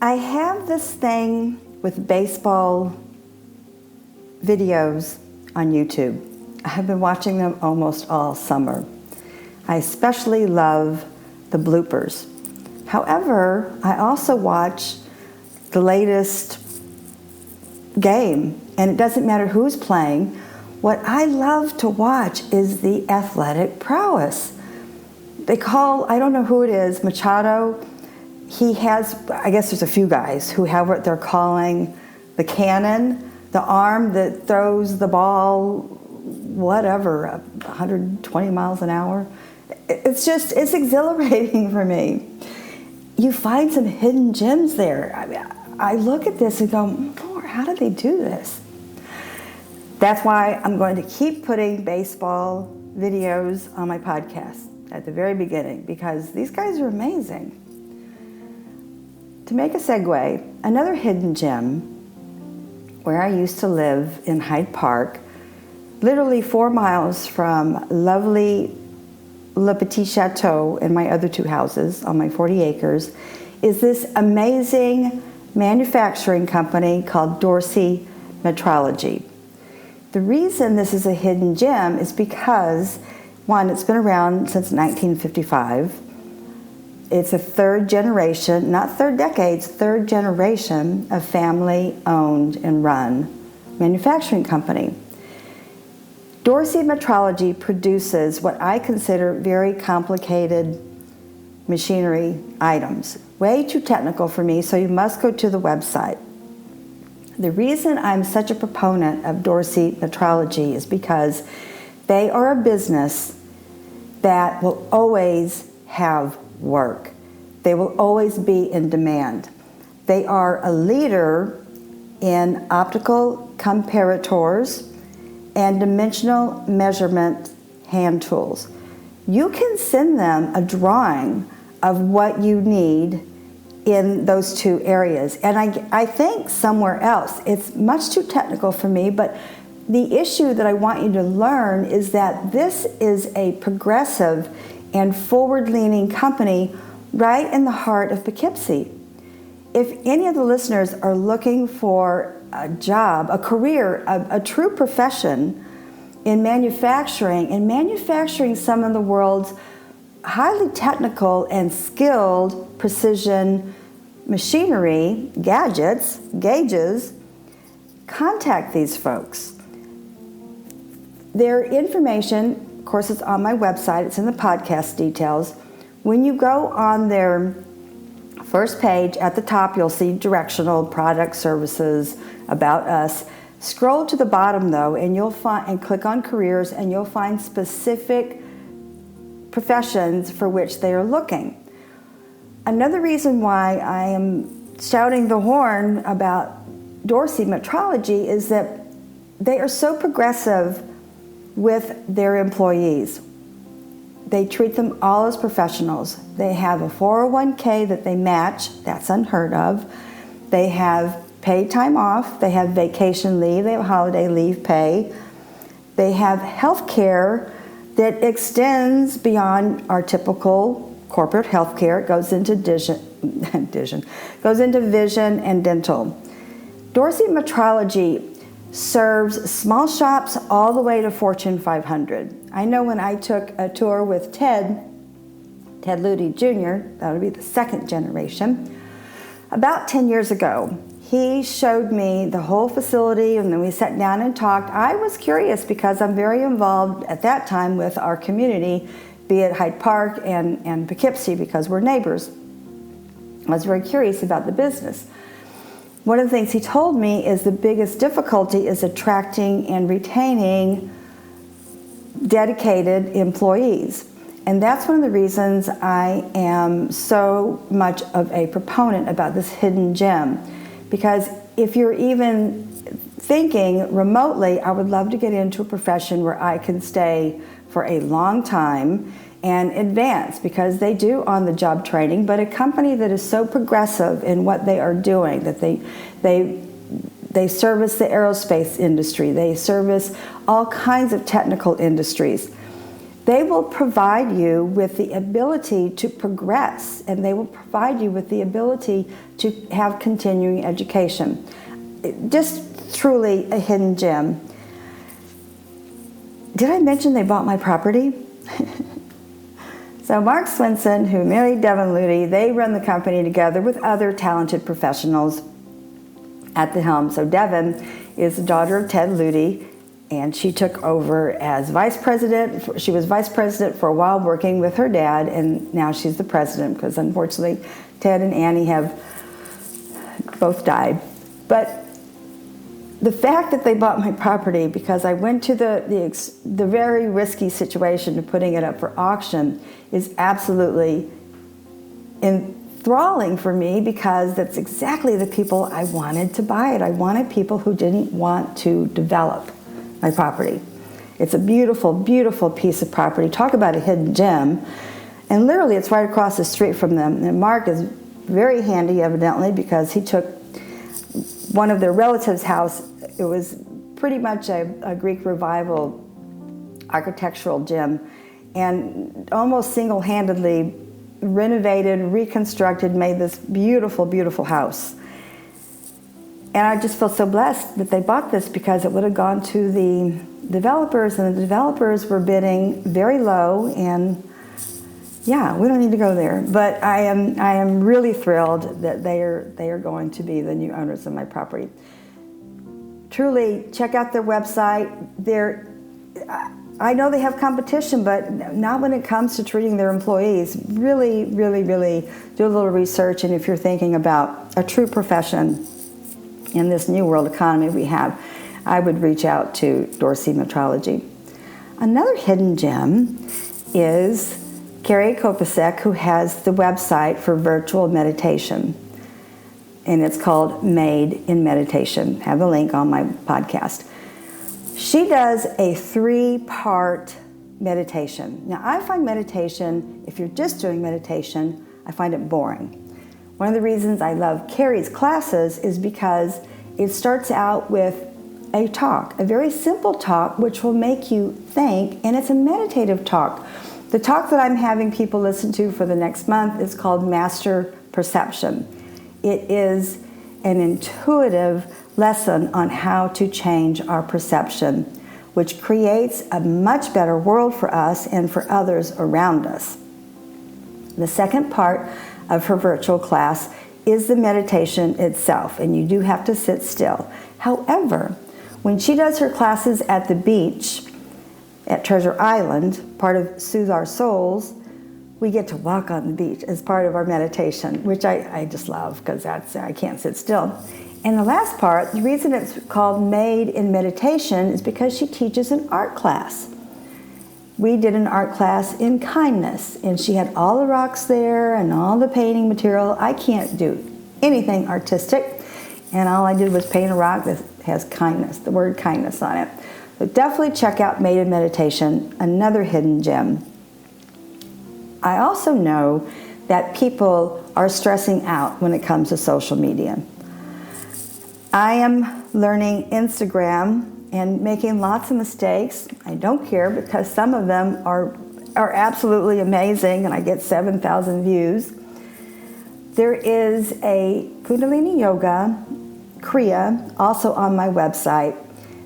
I have this thing with baseball videos on YouTube. I've been watching them almost all summer. I especially love the bloopers. However, I also watch the latest game, and it doesn't matter who's playing. What I love to watch is the athletic prowess. They call, I don't know who it is, Machado. He has, I guess there's a few guys who have what they're calling the cannon, the arm that throws the ball, whatever, 120 miles an hour. It's exhilarating for me. You find some hidden gems there. I mean, I look at this and go, Lord, how do they do this? That's why I'm going to keep putting baseball videos on my podcast at the very beginning, because these guys are amazing. To make a segue, another hidden gem, where I used to live in Hyde Park, literally 4 miles from lovely Le Petit Chateau and my other 2 houses on my 40 acres, is this amazing manufacturing company called Dorsey Metrology. The reason this is a hidden gem is because, one, it's been around since 1955. It's a third generation, not third decades, third generation of family-owned and run manufacturing company. Dorsey Metrology produces what I consider very complicated machinery items. Way too technical for me, so you must go to the website. The reason I'm such a proponent of Dorsey Metrology is because they are a business that will always have work. They will always be in demand. They are a leader in optical comparators and dimensional measurement hand tools. You can send them a drawing of what you need in those 2 areas. And I think somewhere else, it's much too technical for me, but the issue that I want you to learn is that this is a progressive and forward-leaning company right in the heart of Poughkeepsie. If any of the listeners are looking for a job, a career, a true profession in manufacturing, and manufacturing some of the world's highly technical and skilled precision machinery, gadgets, gauges, contact these folks. Their information, of course, is on my website. It's in the podcast details. When you go on their first page, at the top, you'll see directional, product, services, about us. Scroll to the bottom, though, and you'll find, and click on careers, and you'll find specific professions for which they are looking. Another reason why I am shouting the horn about Dorsey Metrology is that they are so progressive with their employees. They treat them all as professionals. They have a 401k that they match. That's unheard of. They have paid time off. They have vacation leave. They have holiday leave pay. They have health care that extends beyond our typical corporate health care. It goes into vision and dental. Dorsey Metrology serves small shops all the way to Fortune 500. I know when I took a tour with Ted Ludy Jr., that would be the 2nd generation, about 10 years ago, he showed me the whole facility, and then we sat down and talked. I was curious because I'm very involved at that time with our community, be it Hyde Park and Poughkeepsie, because we're neighbors. I was very curious about the business. One of the things he told me is the biggest difficulty is attracting and retaining dedicated employees. And that's one of the reasons I am so much of a proponent about this hidden gem. Because if you're even thinking remotely, I would love to get into a profession where I can stay for a long time and advance, because they do on-the-job training, but a company that is so progressive in what they are doing, that they service the aerospace industry, they service all kinds of technical industries. They will provide you with the ability to progress, and they will provide you with the ability to have continuing education. Just truly a hidden gem. Did I mention they bought my property? So Mark Swinson, who married Devin Luty, they run the company together with other talented professionals at the helm. So Devin is the daughter of Ted Luty, and she took over as vice president. She was vice president for a while, working with her dad, and now she's the president because unfortunately Ted and Annie have both died. But the fact that they bought my property, because I went to the very risky situation of putting it up for auction, is absolutely enthralling for me, because that's exactly the people I wanted to buy it. I wanted people who didn't want to develop my property. It's a beautiful, beautiful piece of property. Talk about a hidden gem. And literally it's right across the street from them. And Mark is very handy, evidently, because he took one of their relatives' house. It was pretty much a Greek revival architectural gem, and almost single-handedly renovated, reconstructed, made this beautiful, beautiful house. And I just felt so blessed that they bought this, because it would have gone to the developers, and the developers were bidding very low, and yeah, we don't need to go there. But I am really thrilled that they are going to be the new owners of my property. Truly, check out their website. I know they have competition, but not when it comes to treating their employees. Really, really, really do a little research, and if you're thinking about a true profession in this new world economy we have, I would reach out to Dorsey Metrology. Another hidden gem is KERRY Kopasek, who has the website for virtual meditation, and it's called Made in Meditation. I have a link on my podcast. She does a 3-part meditation. Now, I find meditation, if you're just doing meditation, I find it boring. One of the reasons I love KERRY's classes is because it starts out with a talk, a very simple talk, which will make you think, and it's a meditative talk. The talk that I'm having people listen to for the next month is called Master Perception. It is an intuitive lesson on how to change our perception, which creates a much better world for us and for others around us. The second part of her virtual class is the meditation itself, and you do have to sit still. However, when she does her classes at the beach at Treasure Island, part of Soothe Our Souls, we get to walk on the beach as part of our meditation, which I just love, because I can't sit still. And the last part, the reason it's called Made in Meditation is because she teaches an art class. We did an art class in kindness, and she had all the rocks there and all the painting material. I can't do anything artistic, and all I did was paint a rock that has kindness, the word kindness on it. But definitely check out Made in Meditation, another hidden gem. I also know that people are stressing out when it comes to social media. I am learning Instagram and making lots of mistakes. I don't care, because some of them are absolutely amazing, and I get 7,000 views. There is a Kundalini Yoga Kriya also on my website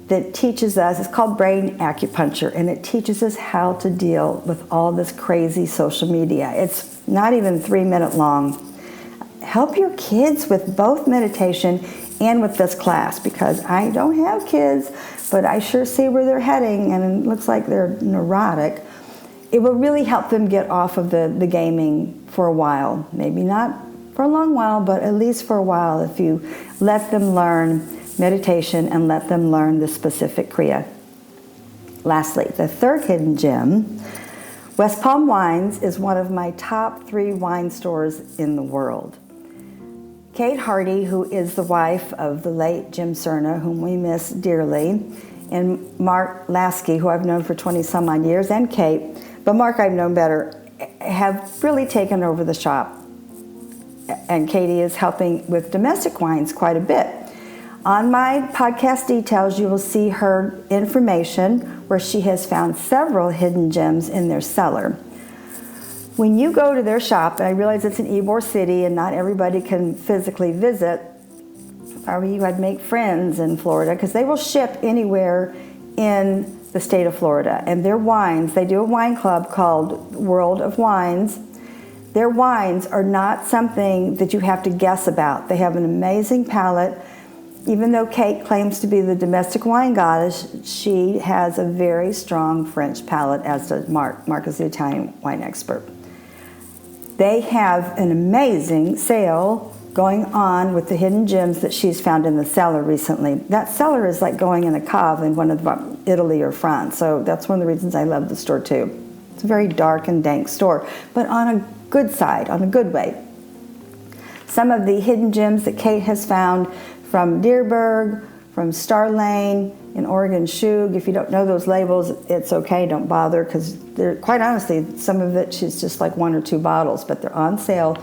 that teaches us, it's called Brain Acupuncture, and it teaches us how to deal with all this crazy social media. It's not even 3 minutes long. Help your kids with both meditation and with this class, because I don't have kids, but I sure see where they're heading, and it looks like they're neurotic. It will really help them get off of the gaming for a while. Maybe not for a long while, but at least for a while, if you let them learn meditation and let them learn the specific Kriya. Lastly, the third hidden gem, West Palm Wines is one of my top 3 wine stores in the world. Kate Hardy, who is the wife of the late Jim Cerna, whom we miss dearly, and Mark Lasky, who I've known for 20 some odd years, and Kate, but Mark I've known better, have really taken over the shop. And Katie is helping with domestic wines quite a bit. On my podcast details, you will see her information where she has found several hidden gems in their cellar. When you go to their shop, and I realize it's in Ybor City and not everybody can physically visit, if I were you, I'd make friends in Florida, because they will ship anywhere in the state of Florida. And their wines, they do a wine club called World of Wines. Their wines are not something that you have to guess about. They have an amazing palate. Even though Kate claims to be the domestic wine goddess, she has a very strong French palate, as does Mark. Mark is the Italian wine expert. They have an amazing sale going on with the hidden gems that she's found in the cellar recently. That cellar is like going in a cave in one of Italy or France, so that's one of the reasons I love the store too. It's a very dark and dank store, but on a good side, on a good way. Some of the hidden gems that Kate has found from Deerberg, from Star Lane, in Oregon Shug. If you don't know those labels, it's okay, don't bother, because they're, quite honestly, some of it is just like 1 or 2 bottles, but they're on sale.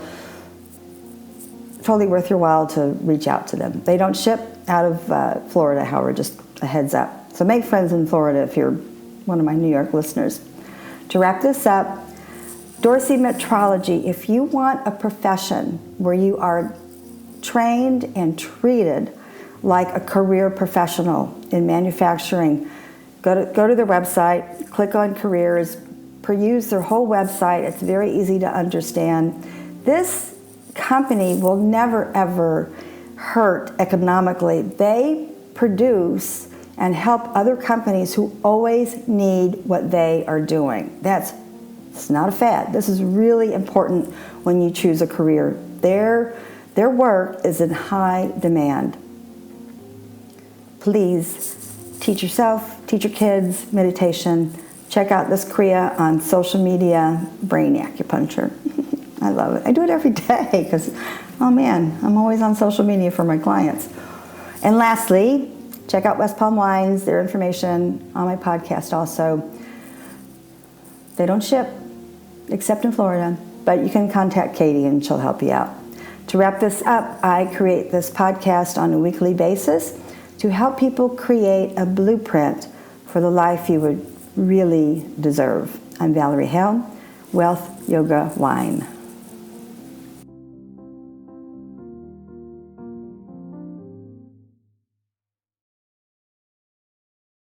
Totally worth your while to reach out to them. They don't ship out of Florida, however, just a heads up. So make friends in Florida if you're one of my New York listeners. To wrap this up, Dorsey Metrology, if you want a profession where you are trained and treated like a career professional in manufacturing, go to their website, click on careers, peruse their whole website. It's very easy to understand. This company will never ever hurt economically. They produce and help other companies who always need what they are doing. It's not a fad. This is really important when you choose a career. Their work is in high demand. Please teach yourself, teach your kids meditation. Check out this Kriya on social media, Brain Acupuncture. I love it. I do it every day because, oh man, I'm always on social media for my clients. And lastly, check out West Palm Wines, their information on my podcast also. They don't ship, except in Florida, but you can contact Katie and she'll help you out. To wrap this up, I create this podcast on a weekly basis to help people create a blueprint for the life you would really deserve. I'm Valerie Hale, Wealth Yoga Wine.